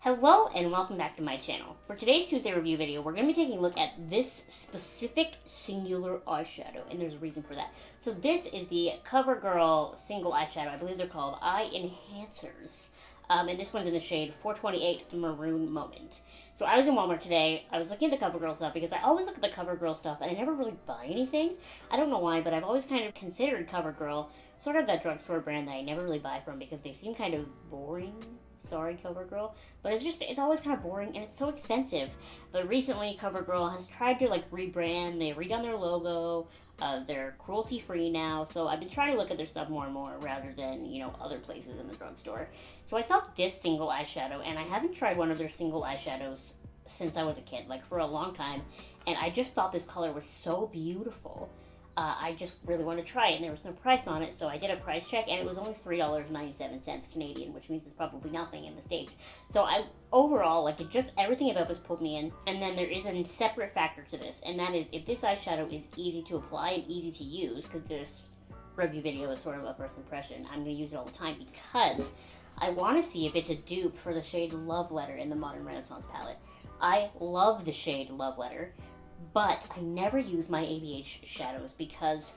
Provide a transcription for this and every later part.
Hello and welcome back to my channel. For today's Tuesday review video, we're going to be taking a look at this specific singular eyeshadow, and there's a reason for that. So this is the Covergirl single eyeshadow. I believe they're called Eye Enhancers. And this one's in the shade 428 Maroon Moment. So I was in Walmart today. I was looking at the Covergirl stuff because I always look at the Covergirl stuff and I never really buy anything. I don't know why, but I've always kind of considered Covergirl sort of that drugstore brand that I never really buy from because they seem kind of boring. Sorry, Covergirl, but it's always kind of boring and it's so expensive. But recently, Covergirl has tried to rebrand. They've redone their logo. They're cruelty free now, so I've been trying to look at their stuff more and more rather than other places in the drugstore. So I saw this single eyeshadow, and I haven't tried one of their single eyeshadows since I was a kid, for a long time, and I just thought this color was so beautiful. I just really wanted to try it, and there was no price on it, so I did a price check, and it was only $3.97 Canadian, which means it's probably nothing in the States. So overall, everything about this pulled me in, and then there is a separate factor to this, and that is if this eyeshadow is easy to apply and easy to use, because this review video is sort of a first impression, I'm going to use it all the time because I want to see if it's a dupe for the shade Love Letter in the Modern Renaissance palette. I love the shade Love Letter, but I never use my ABH shadows because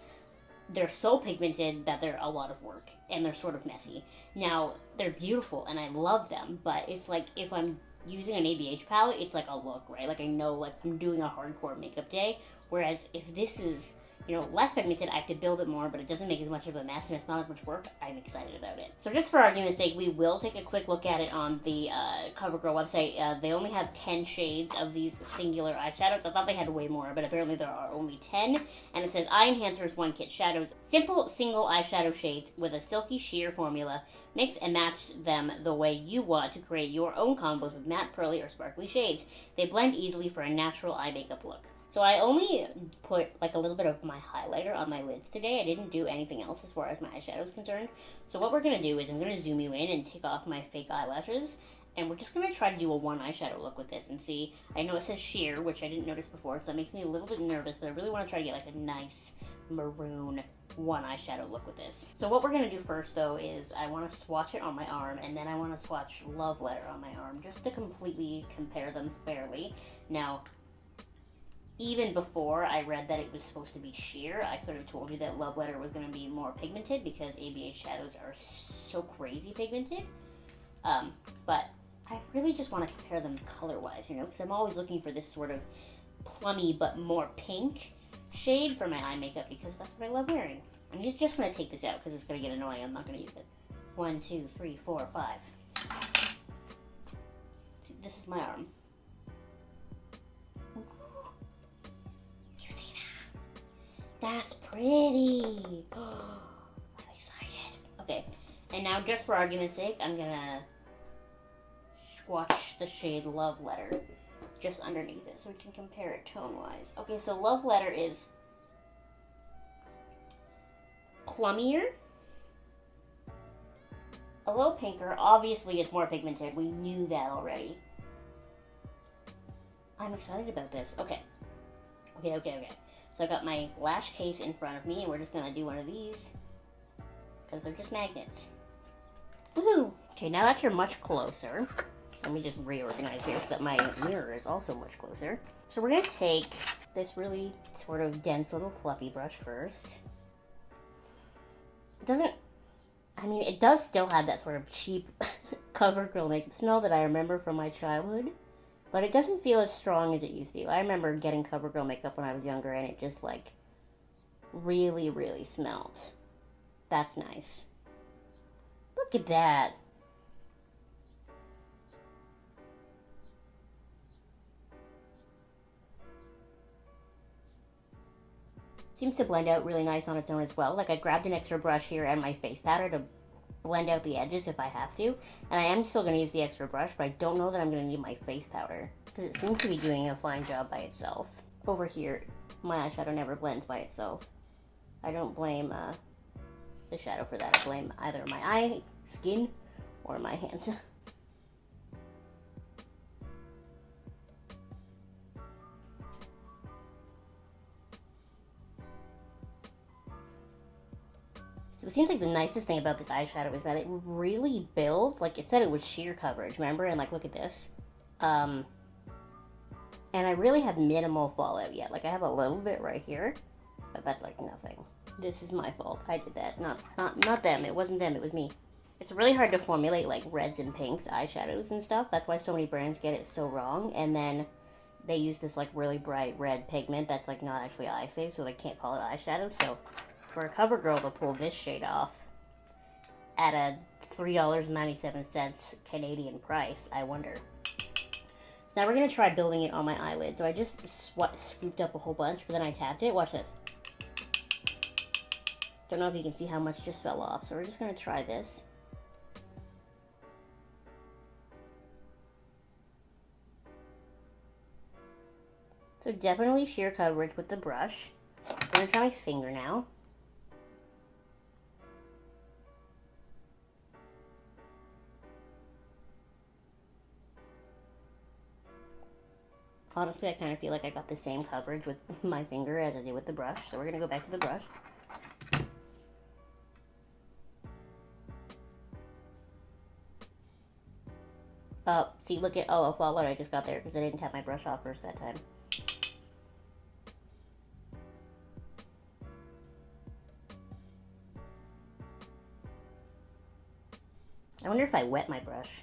they're so pigmented that they're a lot of work and they're sort of messy. Now, they're beautiful and I love them, but it's like if I'm using an ABH palette, it's like a look, right? I know I'm doing a hardcore makeup day, whereas if this is less pigmented, I have to build it more, but it doesn't make as much of a mess and it's not as much work. I'm excited about it. So just for argument's sake, we will take a quick look at it on the Covergirl website. They only have 10 shades of these singular eyeshadows. I thought they had way more, but apparently there are only 10. And it says Eye Enhancers 1 Kit Shadows. Simple single eyeshadow shades with a silky sheer formula. Mix and match them the way you want to create your own combos with matte, pearly, or sparkly shades. They blend easily for a natural eye makeup look. So I only put a little bit of my highlighter on my lids today. I didn't do anything else as far as my eyeshadow is concerned. So what we're going to do is I'm going to zoom you in and take off my fake eyelashes. And we're just going to try to do a one eyeshadow look with this and see. I know it says sheer, which I didn't notice before, so that makes me a little bit nervous. But I really want to try to get a nice maroon one eyeshadow look with this. So what we're going to do first, though, is I want to swatch it on my arm. And then I want to swatch Love Letter on my arm just to completely compare them fairly. Now, even before I read that it was supposed to be sheer, I could have told you that Love Letter was going to be more pigmented because ABH shadows are so crazy pigmented. But I really just want to compare them color-wise, because I'm always looking for this sort of plummy but more pink shade for my eye makeup because that's what I love wearing. I'm just going to take this out because it's going to get annoying. I'm not going to use it. 1, 2, 3, 4, 5. See, this is my arm. That's pretty. I'm excited. Okay, and now just for argument's sake, I'm gonna swatch the shade Love Letter just underneath it so we can compare it tone-wise. Okay, so Love Letter is plummier, a little pinker. Obviously, it's more pigmented. We knew that already. I'm excited about this. Okay. So I got my lash case in front of me, and we're just going to do one of these, because they're just magnets. Woohoo! Okay, now that you're much closer, let me just reorganize here so that my mirror is also much closer. So we're going to take this really sort of dense little fluffy brush first. It does still have that sort of cheap Covergirl makeup smell that I remember from my childhood. But it doesn't feel as strong as it used to. I remember getting Covergirl makeup when I was younger, and it just, really, really smelled. That's nice. Look at that. Seems to blend out really nice on its own as well. I grabbed an extra brush here and my face powder to blend out the edges if I have to. And I am still going to use the extra brush, but I don't know that I'm going to need my face powder because it seems to be doing a fine job by itself. Over here, my eyeshadow never blends by itself. I don't blame the shadow for that. I blame either my eye, skin, or my hands. So it seems like the nicest thing about this eyeshadow is that it really builds. Like it said it was sheer coverage, remember? And like, look at this. And I really have minimal fallout yet. Like I have a little bit right here, but that's like nothing. This is my fault. I did that. Not them. It wasn't them. It was me. It's really hard to formulate like reds and pinks eyeshadows and stuff. That's why so many brands get it so wrong. And then they use this like really bright red pigment that's like not actually eye safe, so they can't call it eyeshadow. So for a Covergirl to pull this shade off at a $3.97 Canadian price, I wonder. So now we're going to try building it on my eyelid. So I just scooped up a whole bunch, but then I tapped it. Watch this. Don't know if you can see how much just fell off. So we're just going to try this. So definitely sheer coverage with the brush. I'm going to try my finger now. Honestly, I kind of feel like I got the same coverage with my finger as I did with the brush. So we're going to go back to the brush. See, look at, oh, well, what I just got there because I didn't tap my brush off first that time. I wonder if I wet my brush.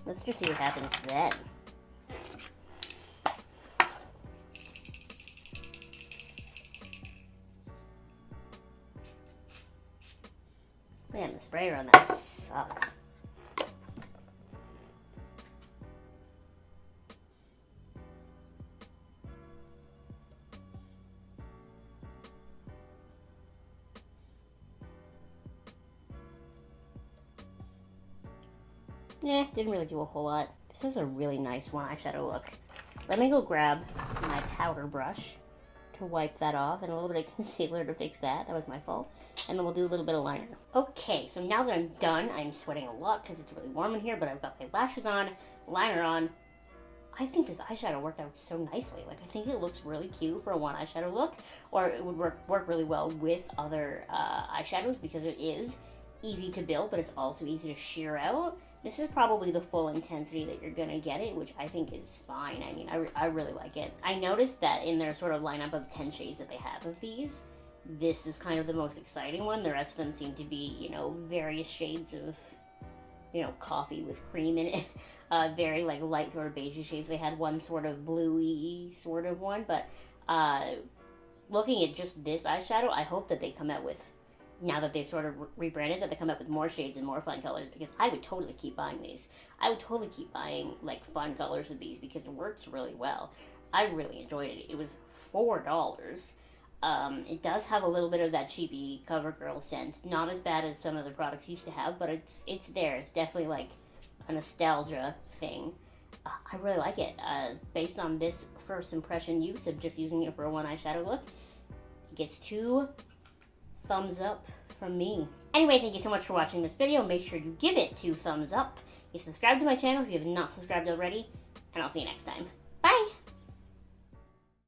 Let's just see what happens then. Man, the sprayer on that sucks. Yeah, didn't really do a whole lot. This is a really nice one eyeshadow look. Let me go grab my powder brush to wipe that off and a little bit of concealer to fix that. That was my fault. And then we'll do a little bit of liner. Okay, so now that I'm done, I'm sweating a lot because it's really warm in here, but I've got my lashes on, liner on. I think this eyeshadow worked out so nicely. Like, I think it looks really cute for a one eyeshadow look, or it would work really well with other eyeshadows because it is easy to build, but it's also easy to sheer out. This is probably the full intensity that you're gonna get it, which I think is fine. I mean, I really like it. I noticed that in their sort of lineup of 10 shades that they have of these, this is kind of the most exciting one. The rest of them seem to be, you know, various shades of, you know, coffee with cream in it. Very, like, light sort of beige shades. They had one sort of bluey sort of one, but looking at just this eyeshadow, I hope that they come out with, now that they've sort of rebranded, that they come up with more shades and more fun colors, because I would totally keep buying these. I would totally keep buying, like, fun colors with these because it works really well. I really enjoyed it. It was $4. It does have a little bit of that cheapy Covergirl scent. Not as bad as some of the products used to have, but it's there. It's definitely, like, a nostalgia thing. I really like it. Based on this first impression use of just using it for a one eyeshadow look, it gets 2 thumbs up from me. Anyway, thank you so much for watching this video. Make sure you give it 2 thumbs up. You subscribe to my channel if you have not subscribed already, and I'll see you next time.